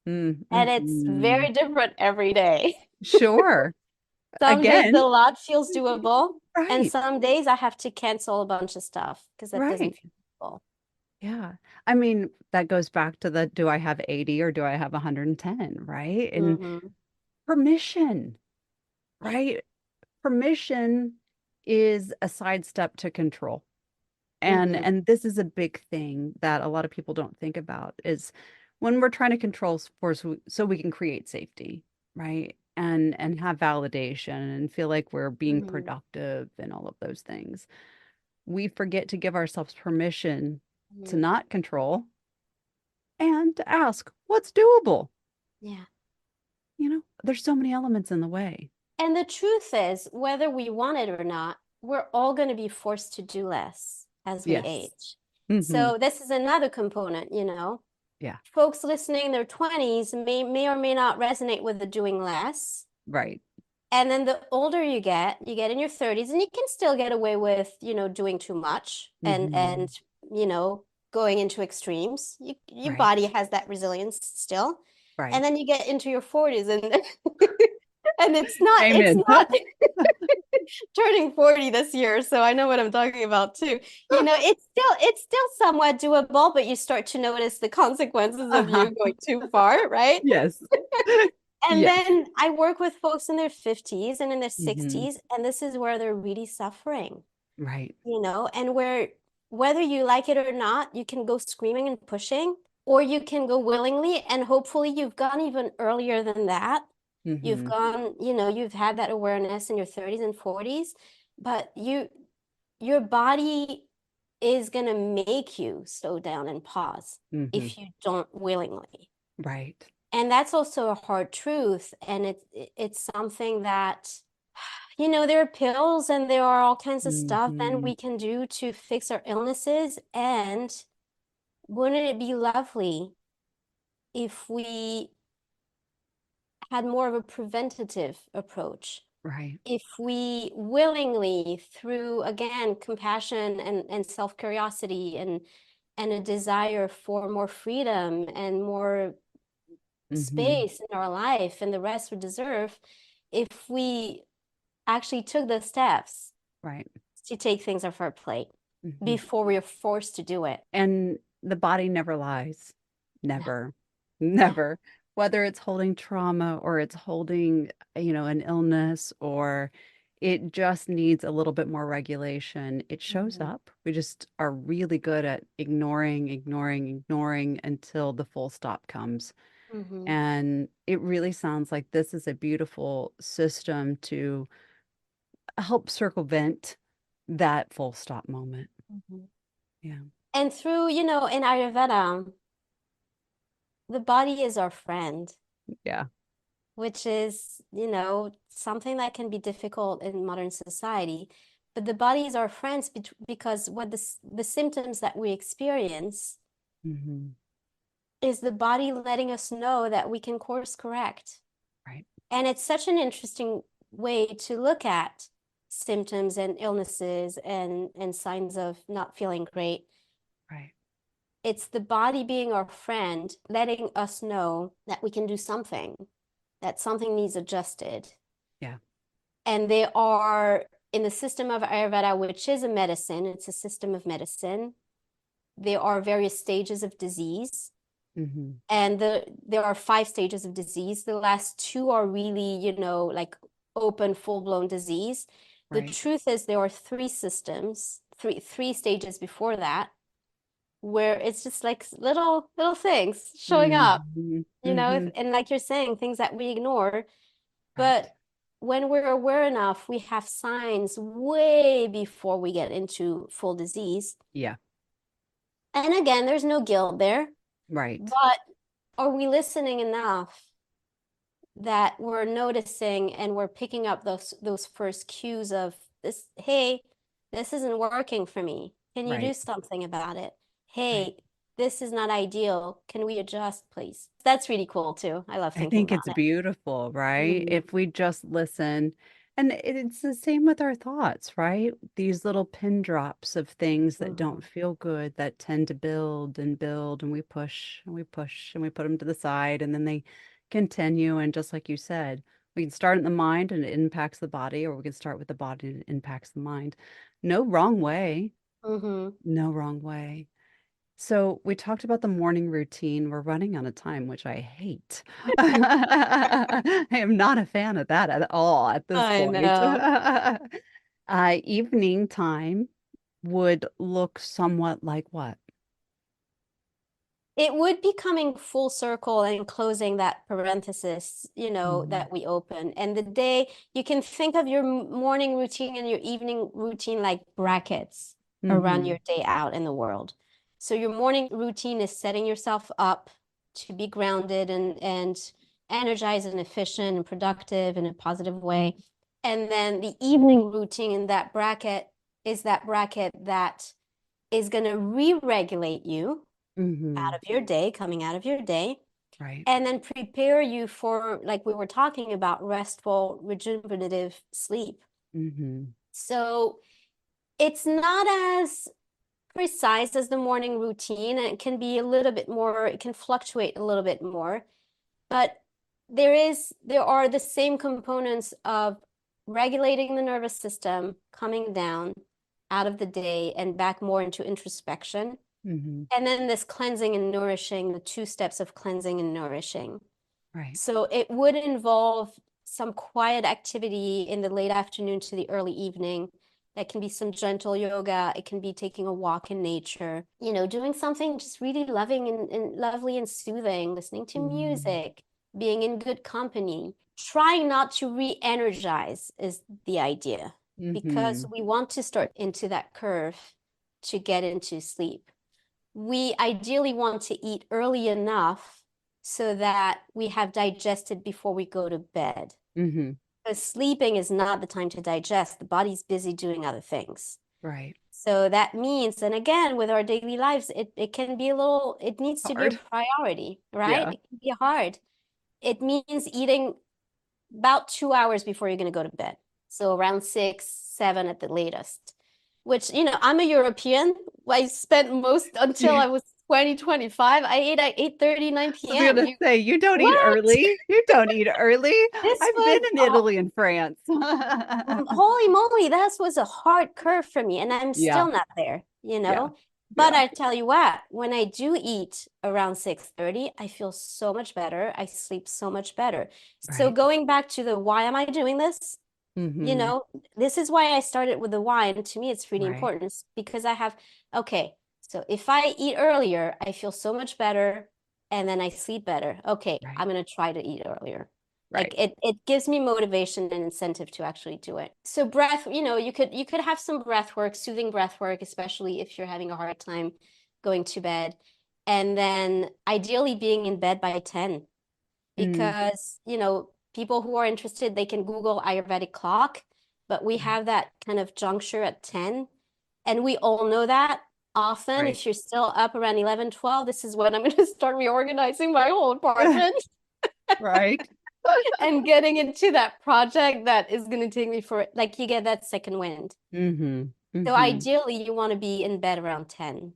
Mm. And it's Mm. very different every day. Sure. Some days a Again, lot feels doable, and right. some days I have to cancel a bunch of stuff because that doesn't Right. feel doable. Yeah. I mean, that goes back to the do I have 80 or do I have 110, right? And Mm-hmm. permission, Yeah. right? Permission is a sidestep to control. And Mm-hmm. and this is a big thing that a lot of people don't think about is when we're trying to control for so we can create safety, right? And have validation and feel like we're being Mm-hmm. productive and all of those things. We forget to give ourselves permission to Mm-hmm. not control and to ask what's doable. Yeah. There's so many elements in the way. And the truth is, whether we want it or not, we're all going to be forced to do less as we Yes. age. Mm-hmm. So this is another component, Yeah. folks listening in their 20s may or may not resonate with the doing less. Right. And then the older you get in your 30s, and you can still get away with, doing too much and Mm-hmm. going into extremes. Your Right. body has that resilience still. And Right. then you get into your 40s and and it's Amen. not turning 40 this year, so I know what I'm talking about too. It's still somewhat doable, but you start to notice the consequences of Uh-huh. you going too far, right? Yes. And Yes. then I work with folks in their 50s and in their Mm-hmm. 60s, and this is where they're really suffering, Right. and whether you like it or not, you can go screaming and pushing, or you can go willingly, and hopefully you've gone even earlier than that. You've Mm-hmm. gone, you've had that awareness in your 30s and 40s, but your body is going to make you slow down and pause Mm-hmm. if you don't willingly. Right. And that's also a hard truth. And it's something that, there are pills and there are all kinds of stuff and Mm-hmm. we can do to fix our illnesses. And wouldn't it be lovely if we had more of a preventative approach? Right. If we willingly, through again compassion and self-curiosity and a desire for more freedom and more Mm-hmm. space in our life and the rest we deserve, if we actually took the steps Right. to take things off our plate Mm-hmm. before we are forced to do it. And the body never lies. Yeah. Never. Yeah. Never. Whether it's holding trauma or it's holding, an illness or it just needs a little bit more regulation, it shows Mm-hmm. up. We just are really good at ignoring, ignoring, ignoring until the full stop comes. Mm-hmm. And it really sounds like this is a beautiful system to help circumvent that full stop moment. Mm-hmm. Yeah. And through, in Ayurveda, the body is our friend, Yeah. which is, something that can be difficult in modern society. But the body is our friends because what the symptoms that we experience Hmm. is the body letting us know that we can course correct. Right. And it's such an interesting way to look at symptoms and illnesses and signs of not feeling great. Right. It's the body being our friend, letting us know that we can do something, that something needs adjusted. Yeah. And they are in the system of Ayurveda, which is a medicine, it's a system of medicine. There are various stages of disease. Hmm. And there are 5 stages of disease. The last 2 are really, like open, full-blown disease. The Right. truth is there are 3 systems, three stages before that, where it's just like little things showing up, Hmm. Hmm. and like you're saying, things that we ignore. Right. But when we're aware enough, we have signs way before we get into full disease. Yeah. And again, there's no guilt there, Right. but are we listening enough that we're noticing and we're picking up those first cues of this? Hey, this isn't working for me. Can you do Right. something about it? Right. Hey, this is not ideal. Can we adjust, please? That's really cool too. I love I thinking think about it's it. beautiful, right? Mhm. If we just listen. And it's the same with our thoughts, right? These little pin drops of things that don't Mhm. feel good that tend to build, and we push and we push and we put them to the side, and then they continue. And just like you said, we can start in the mind and it impacts the body, or we can start with the body and it impacts the mind. No wrong way. Mhm. No wrong way. So we talked about the morning routine. We're running out of time, which I hate. I am not a fan of that at all at this I point. know. Evening time would look somewhat like what? it would be coming full circle and closing that parenthesis, Mhm. that we open. And the day, you can think of your morning routine and your evening routine like brackets around Mhm. your day out in the world. So your morning routine is setting yourself up to be grounded and energized and efficient and productive in a positive way. And then the evening routine in that bracket is that bracket that is going to re-regulate you out Mhm. of your day, coming out of your day, Right. and then prepare you for, like we were talking about, restful, rejuvenative sleep. Mhm. So it's not as precise as the morning routine, and it can be a little bit more, it can fluctuate a little bit more, but there are the same components of regulating the nervous system, coming down out of the day and back more into introspection. Mhm. And then this cleansing and nourishing, the two steps of cleansing and nourishing. Right. So it would involve some quiet activity in the late afternoon to the early evening. That can be some gentle yoga. It can be taking a walk in nature, doing something just really loving and lovely and soothing, listening to Mhm. music, being in good company. Trying not to re-energize is the idea, because Mhm. we want to start into that curve to get into sleep. We ideally want to eat early enough so that we have digested before we go to bed. Mhm. Because sleeping is not the time to digest. The body's busy doing other things. Right. So that means, and again, with our daily lives, it can be it needs to be a Hard. priority, right? Yeah. It can be hard. It means eating about 2 hours before you're going to go to bed. So around 6, 7 at the latest, which, I'm a European. I spent most until I I was 2025. I ate at 8:30, 9 was p.m. gonna say you don't eat What? early. You don't eat early. This I've been was, in Italy and France. holy moly, that was a hard curve for me. And I'm Yeah. still not there, Yeah. But Yeah. I tell you what, when I do eat around 6:30, I feel so much better. I sleep so much better. So Right. going back to the why am I doing this? You Mhm. know, this is why I started with the why. And to me, it's really Right. important because okay, so if I eat earlier, I feel so much better and then I sleep better. Okay, Right. I'm going to try to eat earlier. Like Right. it gives me motivation and incentive to actually do it. So breath, you could have some breath work, soothing breath work, especially if you're having a hard time going to bed. And then ideally being in bed by 10, Mm. because people who are interested, they can Google Ayurvedic clock, but we Right. have that kind of juncture at 10, and we all know that. Often Right. if you're still up around 11, 12, this is when I'm going to start reorganizing my whole apartment Right. and getting into that project that is going to take me for, like, you get that second wind. Mhm. So Mhm. ideally you want to be in bed around 10,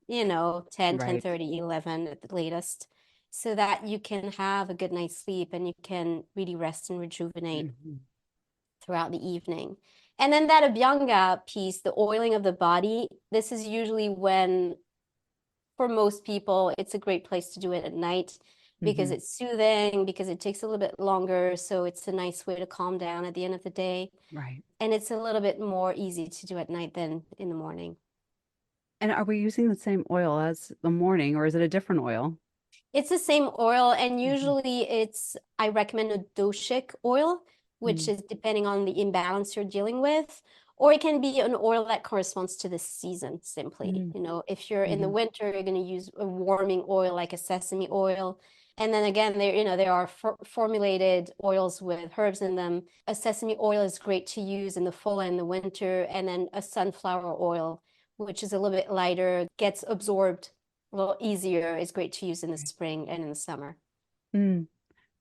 10, Right. 10:30, 11 at the latest, so that you can have a good night's sleep and you can really rest and rejuvenate Mhm. throughout the evening. And then that Abhyanga piece, the oiling of the body, this is usually when, for most people, it's a great place to do it at night because Mhm. it's soothing, because it takes a little bit longer. So it's a nice way to calm down at the end of the day. Right. And it's a little bit more easy to do at night than in the morning. And are we using the same oil as the morning, or is it a different oil? It's the same oil, and Mhm. usually I recommend a doshic oil, which Mm. is depending on the imbalance you're dealing with, or it can be an oil that corresponds to the season simply. Mm. If you're in the Mhm. winter, you're going to use a warming oil like a sesame oil. And then again, there are formulated oils with herbs in them. A sesame oil is great to use in the fall and the winter, and then a sunflower oil, which is a little bit lighter, gets absorbed a little easier, is great to use in the Right. spring and in the summer. Mm.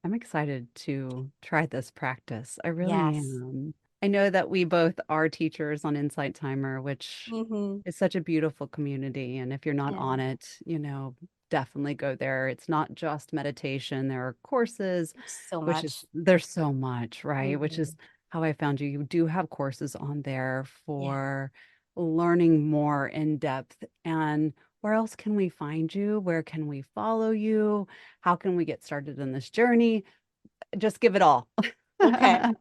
I'm excited to try this practice. I really Yes. am. I know that we both are teachers on Insight Timer, which Mm-hmm. is such a beautiful community. And if you're not Yeah. on it, definitely go there. It's not just meditation. There are courses, So which is much. there's so much, right? Which Mm-hmm. is how I found you. You do have courses on there Yeah. for learning more in depth. And where else can we find you? Where can we follow you? How can we get started in this journey? Just give it all. Okay.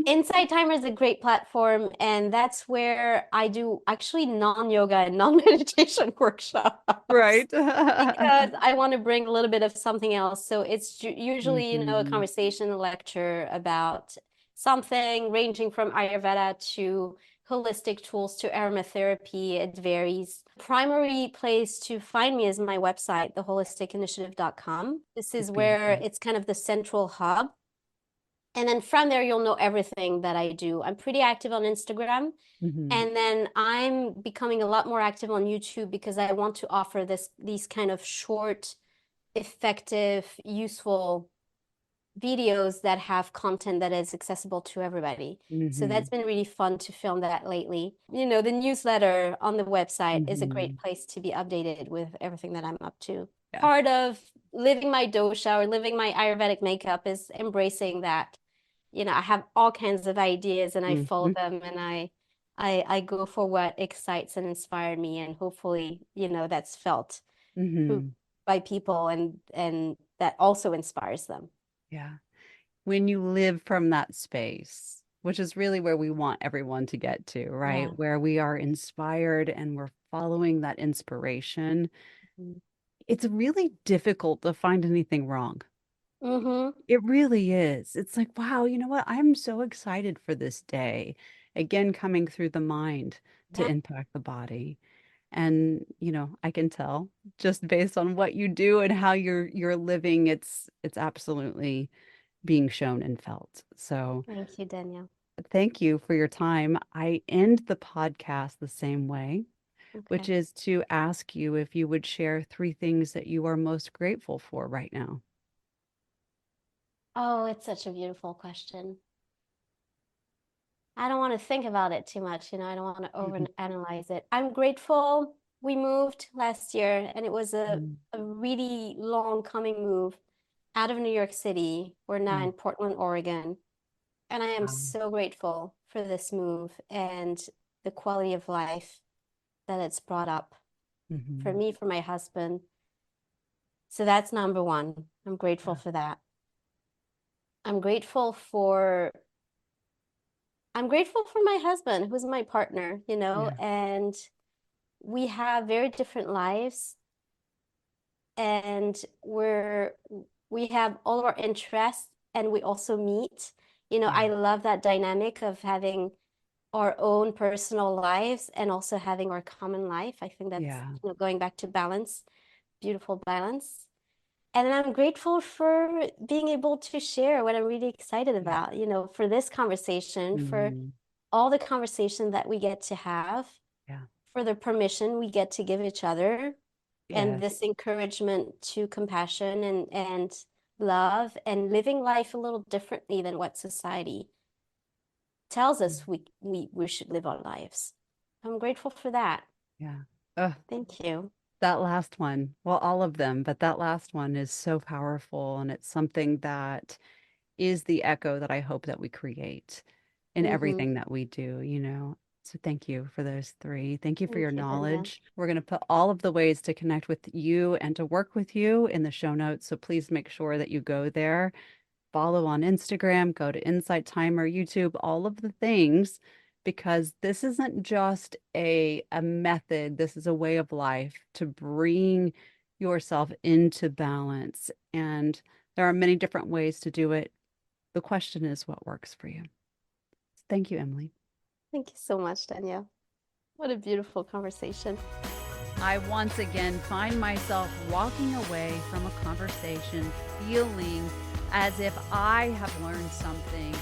Insight Timer is a great platform, and that's where I do actually non-yoga and non-meditation workshops Right. because I want to bring a little bit of something else. So it's usually, a Mhm. conversation, a lecture about something ranging from Ayurveda to holistic tools to aromatherapy. It varies. Primary place to find me is my website, theholisticinitiative.com. This is where Beautiful. it's kind of the central hub. And then from there, you'll know everything that I do. I'm pretty active on Instagram. Mhm. And then I'm becoming a lot more active on YouTube because I want to offer these kind of short, effective, useful videos that have content that is accessible to everybody. So that's Mhm. been really fun to film that lately. The newsletter on the website is a great Mhm. place to be updated with everything that I'm up to. Yeah. Part of living my dosha or living my Ayurvedic makeup is embracing that. I have all kinds of ideas and I follow Mhm. them and I go for what excites and inspires me, and hopefully, that's felt Mhm. by people and that also inspires them. Yeah. When you live from that space, which is really where we want everyone to get to, right? Yeah. Where we are inspired and we're following that inspiration, it's really difficult to find anything wrong. Mm-hmm. It really is. It's like, wow, you know what? I'm so excited for this day. Again, coming through the mind to Yeah. impact the body. And, I can tell just based on what you do and how you're living, it's absolutely being shown and felt. So Thank you, Danielle. thank you for your time. I end the podcast the same way, which Okay. is to ask you if you would share three things that you are most grateful for right now. Oh, it's such a beautiful question. I don't want to think about it too much, I don't want to Mhm. overanalyze it. I'm grateful we moved last year, and it was a, Mm. a really long coming move out of New York City. We're now Mm. in Portland, Oregon. And I am Wow. so grateful for this move and the quality of life that it's brought up for Mhm. me, for my husband. So that's number one. I'm grateful Yeah. for that. I'm grateful for I'm grateful for my husband, who's my partner, Yeah. and we have very different lives, and we have all of our interests, and we also meet. Yeah. I love that dynamic of having our own personal lives and also having our common life. I think that's, Yeah. going back to balance, beautiful balance. And I'm grateful for being able to share what I'm really excited Yeah. about, for this conversation, for Mhm. all the conversation that we get to have, Yeah. for the permission we get to give each other, and Yes. this encouragement to compassion and love and living life a little differently than what society tells Mm. us we should live our lives. I'm grateful for that. Yeah. Ugh, Thank you. that last one, well, all of them, but that last one is so powerful. And it's something that is the echo that I hope that we create in Mm-hmm. everything that we do. So thank you for those three. Thank you for your Thank you, Danielle. knowledge. We're going to put all of the ways to connect with you and to work with you in the show notes. So please make sure that you go there, follow on Instagram, go to Insight Timer, YouTube, all of the things, because this isn't just a method. This is a way of life to bring yourself into balance. And there are many different ways to do it. The question is what works for you. Thank you, Emilie. Thank you so much, Danielle. What a beautiful conversation. I once again find myself walking away from a conversation feeling as if I have learned something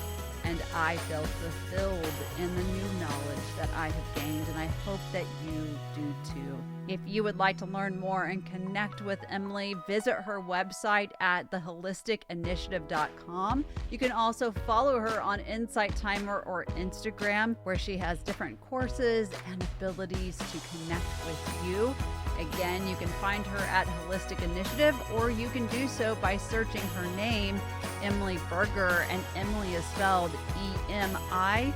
and I feel fulfilled in the new knowledge that I have gained, and I hope that you do too. If you would like to learn more and connect with Emilie, visit her website at theholisticinitiative.com. You can also follow her on Insight Timer or Instagram, where she has different courses and abilities to connect with you. Again, you can find her at Holistic Initiative, or you can do so by searching her name, Emilie Berger, and Emilie is spelled Emilie.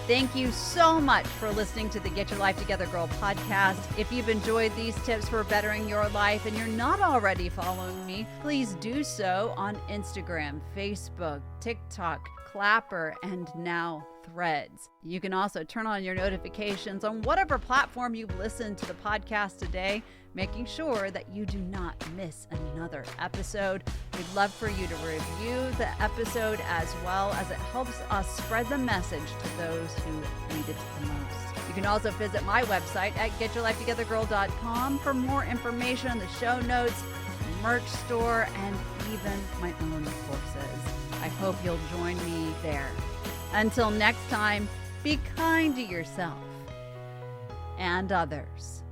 Thank you so much for listening to the Get Your Life Together Girl podcast. If you've enjoyed these tips for bettering your life and you're not already following me, please do so on Instagram, Facebook, TikTok, Clapper, and now Threads. You can also turn on your notifications on whatever platform you've listened to the podcast today, making sure that you do not miss another episode. We'd love for you to review the episode as well, as it helps us spread the message to those who need it the most. You can also visit my website at getyourlifetogethergirl.com for more information, the show notes, merch store, and even my own courses. I hope you'll join me there. Until next time, be kind to yourself and others.